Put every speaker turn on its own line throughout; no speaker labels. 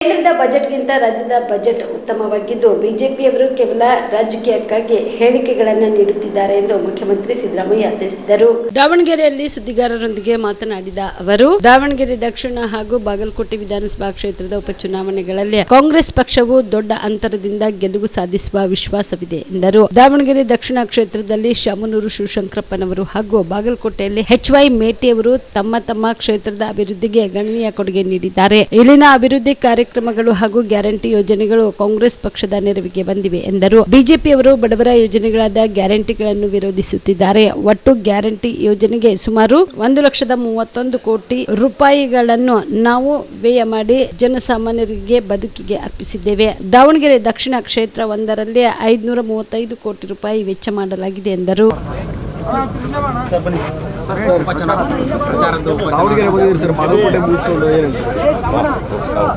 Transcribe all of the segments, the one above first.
ಕೇಂದ್ರದ ಬಜೆಟ್ಗಿಂತ ರಾಜ್ಯದ ಬಜೆಟ್ ಉತ್ತಮವಾಗಿದ್ದು ಬಿಜೆಪಿಯವರು ಕೇವಲ ರಾಜಕೀಯಕ್ಕಾಗಿ ಹೇಳಿಕೆಗಳನ್ನು ನೀಡುತ್ತಿದ್ದಾರೆ ಎಂದು ಮುಖ್ಯಮಂತ್ರಿ ಸಿದ್ದರಾಮಯ್ಯ ತಿಳಿಸಿದರು. ದಾವಣಗೆರೆಯಲ್ಲಿ ಸುದ್ದಿಗಾರರೊಂದಿಗೆ ಮಾತನಾಡಿದ ಅವರು, ದಾವಣಗೆರೆ ದಕ್ಷಿಣ ಹಾಗೂ ಬಾಗಲಕೋಟೆ ವಿಧಾನಸಭಾ ಕ್ಷೇತ್ರದ ಉಪಚುನಾವಣೆಗಳಲ್ಲಿ ಕಾಂಗ್ರೆಸ್ ಪಕ್ಷವು ದೊಡ್ಡ ಅಂತರದಿಂದ ಗೆಲುವು ಸಾಧಿಸುವ ವಿಶ್ವಾಸವಿದೆ ಎಂದರು. ದಾವಣಗೆರೆ ದಕ್ಷಿಣ ಕ್ಷೇತ್ರದಲ್ಲಿ ಶಾಮನೂರು ಶಿವಶಂಕರಪ್ಪನವರು ಹಾಗೂ ಬಾಗಲಕೋಟೆಯಲ್ಲಿ HY ಮೇಟಿಯವರು ತಮ್ಮ ಕ್ಷೇತ್ರದ ಅಭಿವೃದ್ಧಿಗೆ ಗಣನೀಯ ಕೊಡುಗೆ ನೀಡಿದ್ದಾರೆ. ಇಲ್ಲಿನ ಅಭಿವೃದ್ಧಿ ಕಾರ್ಯಕ್ರಮಗಳು ಹಾಗೂ ಗ್ಯಾರಂಟಿ ಯೋಜನೆಗಳು ಕಾಂಗ್ರೆಸ್ ಪಕ್ಷದ ನೆರವಿಗೆ ಬಂದಿವೆ ಎಂದರು. ಬಿಜೆಪಿಯವರು ಬಡವರ ಯೋಜನೆಗಳಾದ ಗ್ಯಾರಂಟಿಗಳನ್ನು ವಿರೋಧಿಸುತ್ತಿದ್ದಾರೆ. ಒಟ್ಟು ಗ್ಯಾರಂಟಿ ಯೋಜನೆಗೆ ಸುಮಾರು 1,31 ಕೋಟಿ ರೂಪಾಯಿಗಳನ್ನು ನಾವು ವ್ಯಯ ಮಾಡಿ ಜನಸಾಮಾನ್ಯರಿಗೆ ಬದುಕಿಗೆ ಅರ್ಪಿಸಿದ್ದೇವೆ. ದಾವಣಗೆರೆ ದಕ್ಷಿಣ ಕ್ಷೇತ್ರ ಒಂದರಲ್ಲಿ 535 ಕೋಟಿ ರೂಪಾಯಿ ವೆಚ್ಚ ಮಾಡಲಾಗಿದೆ ಎಂದರು.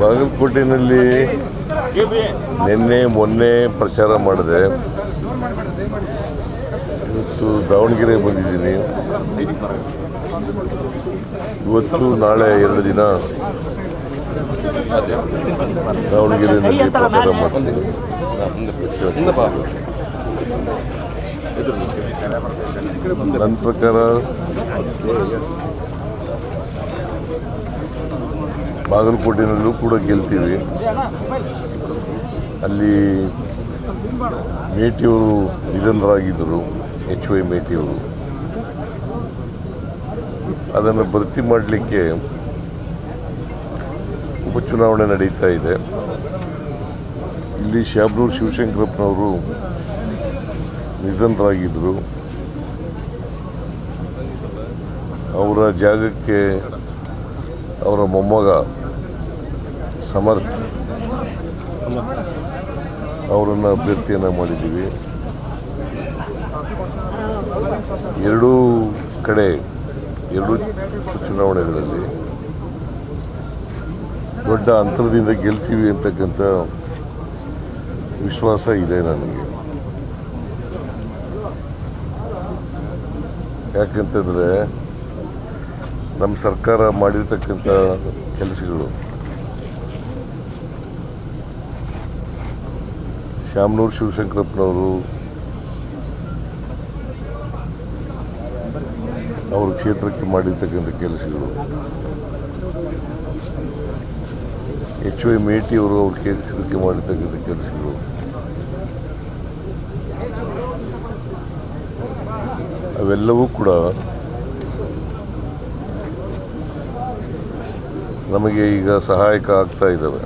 ಬಾಗಲಕೋಟೆಯಲ್ಲಿ ನಿನ್ನೆ ಮೊನ್ನೆ ಪ್ರಚಾರ ಮಾಡಿದೆ. ಇವತ್ತು ದಾವಣಗೆರೆ ಬಂದಿದ್ದೀನಿ. ಇವತ್ತು ನಾಳೆ 2 ದಿನ ದಾವಣಗೆರೆಯಲ್ಲಿ ಪ್ರಚಾರ ಮಾಡ್ತೀನಿ. ನನ್ನ ಪ್ರಕಾರ ಬಾಗಲಕೋಟೆನಲ್ಲೂ ಕೂಡ ಗೆಲ್ತೀವಿ. ಅಲ್ಲಿ ಮೇಟಿಯವರು ನಿಧನರಾಗಿದ್ದರು, HY ಮೇಟಿಯವರು. ಅದನ್ನು ಭರ್ತಿ ಮಾಡಲಿಕ್ಕೆ ಉಪಚುನಾವಣೆ ನಡೀತಾ ಇದೆ. ಇಲ್ಲಿ ಶಾಮನೂರು ಶಿವಶಂಕರಪ್ಪನವರು ನಿಧನರಾಗಿದ್ದರು. ಅವರ ಜಾಗಕ್ಕೆ ಅವರ ಮೊಮ್ಮಗ ಸಮರ್ಥ್ ಅವರನ್ನು ಅಭ್ಯರ್ಥಿಯನ್ನು ಮಾಡಿದ್ದೀವಿ. ಎರಡೂ ಚುನಾವಣೆಗಳಲ್ಲಿ ದೊಡ್ಡ ಅಂತರದಿಂದ ಗೆಲ್ತೀವಿ ಅಂತಕ್ಕಂಥ ವಿಶ್ವಾಸ ಇದೆ ನನಗೆ. ಯಾಕಂತಂದರೆ ನಮ್ಮ ಸರ್ಕಾರ ಮಾಡಿರ್ತಕ್ಕಂಥ ಕೆಲಸಗಳು, ಶಾಮನೂರು ಶಿವಶಂಕರಪ್ಪನವರು ಅವ್ರ ಕ್ಷೇತ್ರಕ್ಕೆ ಮಾಡಿರ್ತಕ್ಕಂಥ ಕೆಲಸಗಳು, HY ಮೇಟಿಯವರು ಅವ್ರ ಕ್ಷೇತ್ರಕ್ಕೆ ಮಾಡಿರ್ತಕ್ಕಂಥ ಕೆಲಸಗಳು, ಅವೆಲ್ಲವೂ ಕೂಡ ನಮಗೆ ಈಗ ಸಹಾಯಕ ಆಗ್ತಾ ಇದ್ದಾವೆ.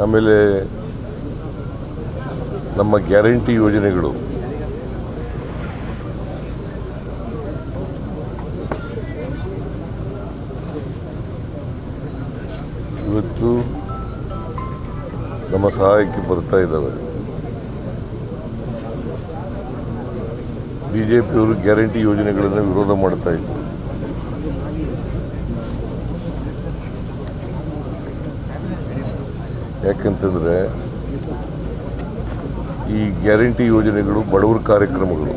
ಆಮೇಲೆ ನಮ್ಮ ಗ್ಯಾರಂಟಿ ಯೋಜನೆಗಳು ಇವತ್ತು ನಮ್ಮ ಸಹಾಯಕ್ಕೆ ಬರ್ತಾ ಇದ್ದಾವೆ. ಬಿಜೆಪಿಯವರು ಗ್ಯಾರಂಟಿ ಯೋಜನೆಗಳನ್ನು ವಿರೋಧ ಮಾಡ್ತಾ ಇದ್ರು. ಯಾಕಂತಂದರೆ ಈ ಗ್ಯಾರಂಟಿ ಯೋಜನೆಗಳು ಬಡವರ ಕಾರ್ಯಕ್ರಮಗಳು.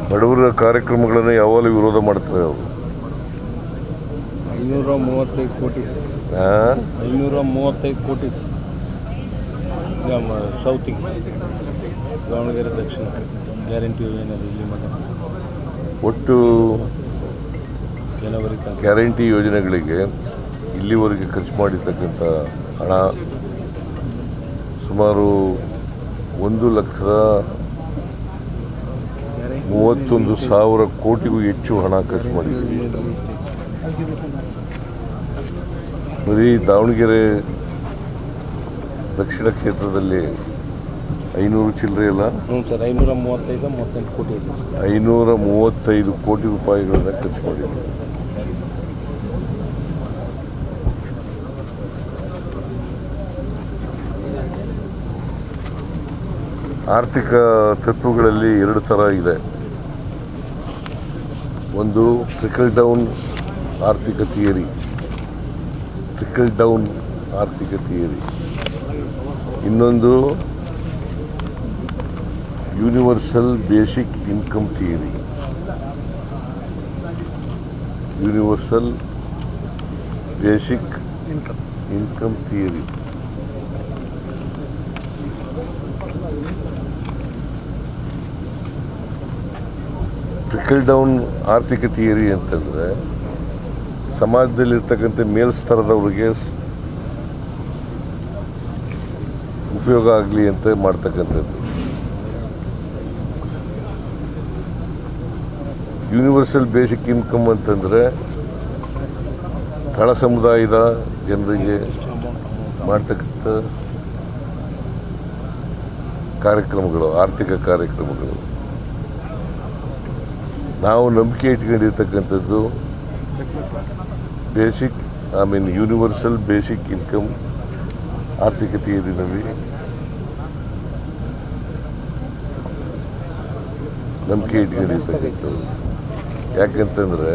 ಬಡವರ ಕಾರ್ಯಕ್ರಮಗಳನ್ನು ಯಾವಾಗಲೂ ವಿರೋಧ ಮಾಡ್ತಾರೆ ಅವರು.
535 ಕೋಟಿ 535 ಕೋಟಿ ನಮ್ಮ ಸೌತಿಗೆ ದಾವಣಗೆರೆ ದಕ್ಷಿಣಕ್ಕೆ ಗ್ಯಾರಂಟಿ ಯೋಜನೆ ಇಲ್ಲಿ ಮಾತ್ರ.
ಒಟ್ಟು
ಜನವರಿ
ಗ್ಯಾರಂಟಿ ಯೋಜನೆಗಳಿಗೆ ಇಲ್ಲಿವರೆಗೆ ಖರ್ಚು ಮಾಡಿರ್ತಕ್ಕಂಥ ಹಣ ಸುಮಾರು 1,31,000 ಕೋಟಿಗೂ ಹೆಚ್ಚು ಹಣ ಖರ್ಚು ಮಾಡಿದ್ದೀವಿ. ಬರೀ ದಾವಣಗೆರೆ ದಕ್ಷಿಣ ಕ್ಷೇತ್ರದಲ್ಲಿ 500 ಚಿಲ್ಲರೆ ಅಲ್ಲ,
535 ಕೋಟಿ
535 ಕೋಟಿ ರೂಪಾಯಿಗಳನ್ನು ಖರ್ಚು ಮಾಡಿದ್ದೀವಿ. ಆರ್ಥಿಕ ತತ್ವಗಳಲ್ಲಿ 2 ಥರ ಇದೆ. ಒಂದು ಟ್ರಿಕಲ್ ಡೌನ್ ಆರ್ಥಿಕ ಥಿಯರಿ, ಟ್ರಿಕಲ್ ಡೌನ್ ಆರ್ಥಿಕ ಥಿಯರಿ, ಇನ್ನೊಂದು universal basic income theory. Universal basic income theory. Trickle down ಆರ್ಥಿಕ ಥಿಯರಿ ಅಂತಂದರೆ ಸಮಾಜದಲ್ಲಿರ್ತಕ್ಕಂಥ ಮೇಲ್ಸ್ತರದವ್ರಿಗೆ ಉಪಯೋಗ ಆಗಲಿ ಅಂತ ಮಾಡ್ತಕ್ಕಂಥದ್ದು. ಯೂನಿವರ್ಸಲ್ ಬೇಸಿಕ್ ಇನ್ಕಮ್ ಅಂತಂದರೆ ತಳ ಸಮುದಾಯದ ಜನರಿಗೆ ಮಾಡ್ತಕ್ಕಂಥ ಕಾರ್ಯಕ್ರಮಗಳು, ಆರ್ಥಿಕ ಕಾರ್ಯಕ್ರಮಗಳು. ನಾವು ನಂಬಿಕೆ ಇಟ್ಕೊಂಡಿರ್ತಕ್ಕಂಥದ್ದು ಬೇಸಿಕ್ ಯೂನಿವರ್ಸಲ್ ಬೇಸಿಕ್ ಇನ್ಕಮ್ ಆರ್ಥಿಕ ಥಿಯರಿನಲ್ಲಿ ನಂಬಿಕೆ ಇಟ್ಕೊಂಡಿರ್ತಕ್ಕಂಥದ್ದು. ಯಾಕಂತಂದರೆ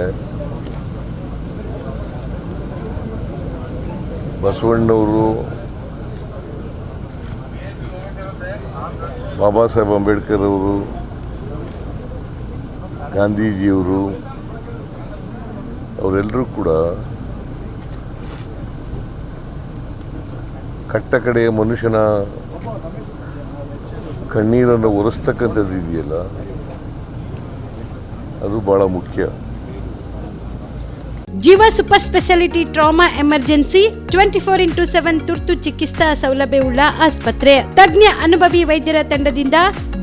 ಬಸವಣ್ಣವರು, ಬಾಬಾ ಸಾಹೇಬ್ ಅಂಬೇಡ್ಕರ್ ಅವರು, ಗಾಂಧೀಜಿಯವರು ಅವರೆಲ್ಲರೂ ಕೂಡ ಕಟ್ಟ ಕಡೆಯ ಮನುಷ್ಯನ ಕಣ್ಣೀರನ್ನು ಒರೆಸ್ತಕ್ಕಂಥದ್ದು ಇದೆಯಲ್ಲ, ಅದು ಭಾಳ ಮುಖ್ಯ.
ಜೀವ super speciality trauma emergency 24x7 ತುರ್ತು ಚಿಕಿತ್ಸಾ ಸೌಲಭ್ಯವುಳ್ಳ ಆಸ್ಪತ್ರೆ. ತಜ್ಞ ಅನುಭವಿ ವೈದ್ಯರ ತಂಡದಿಂದ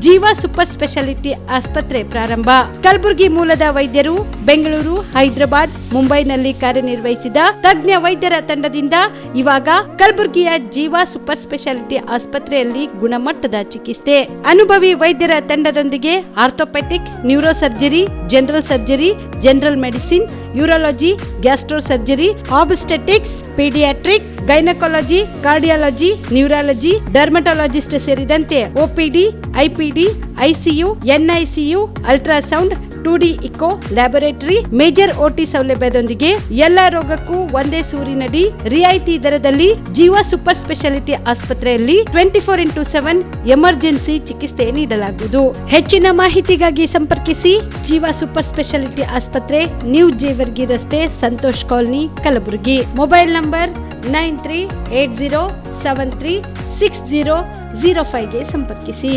ಜೀವ ಸೂಪರ್ ಸ್ಪೆಷಾಲಿಟಿ ಆಸ್ಪತ್ರೆ ಪ್ರಾರಂಭ. ಕಲಬುರಗಿ ಮೂಲದ ವೈದ್ಯರು ಬೆಂಗಳೂರು, ಹೈದರಾಬಾದ್, ಮುಂಬೈನಲ್ಲಿ ಕಾರ್ಯನಿರ್ವಹಿಸಿದ ತಜ್ಞ ವೈದ್ಯರ ತಂಡದಿಂದ ಇವಾಗ ಕಲಬುರಗಿಯ ಜೀವ ಸೂಪರ್ ಸ್ಪೆಷಾಲಿಟಿ ಆಸ್ಪತ್ರೆಯಲ್ಲಿ ಗುಣಮಟ್ಟದ ಚಿಕಿತ್ಸೆ. ಅನುಭವಿ ವೈದ್ಯರ ತಂಡದೊಂದಿಗೆ orthopaedic, neuro surgery, general surgery, general medicine, urology, gastro surgery, obstetrics, paediatric, gynaecology, cardiology, neurology, dermatologist ಸೇರಿದಂತೆ OPD, IPD, ICU, NICU, ultrasound, 2D echo, laboratory, major OT ಸೌಲಭ್ಯದೊಂದಿಗೆ ಎಲ್ಲ ರೋಗಕ್ಕೂ ಒಂದೇ ಸೂರಿನಡಿ ರಿಯಾಯಿತಿ ದರದಲ್ಲಿ ಜೀವ ಸೂಪರ್ ಸ್ಪೆಷಾಲಿಟಿ ಆಸ್ಪತ್ರೆಯಲ್ಲಿ 24x7 ಎಮರ್ಜೆನ್ಸಿ ಚಿಕಿತ್ಸೆ ನೀಡಲಾಗುವುದು. ಹೆಚ್ಚಿನ ಮಾಹಿತಿಗಾಗಿ ಸಂಪರ್ಕಿಸಿ ಜೀವ ಸೂಪರ್ ಸ್ಪೆಷಾಲಿಟಿ ಆಸ್ಪತ್ರೆ, ನ್ಯೂ ಜೇವರ್ಗಿ ರಸ್ತೆ, Santosh colony, Kalaburagi. Mobile number 9380736005ಗೆ ಸಂಪರ್ಕಿಸಿ.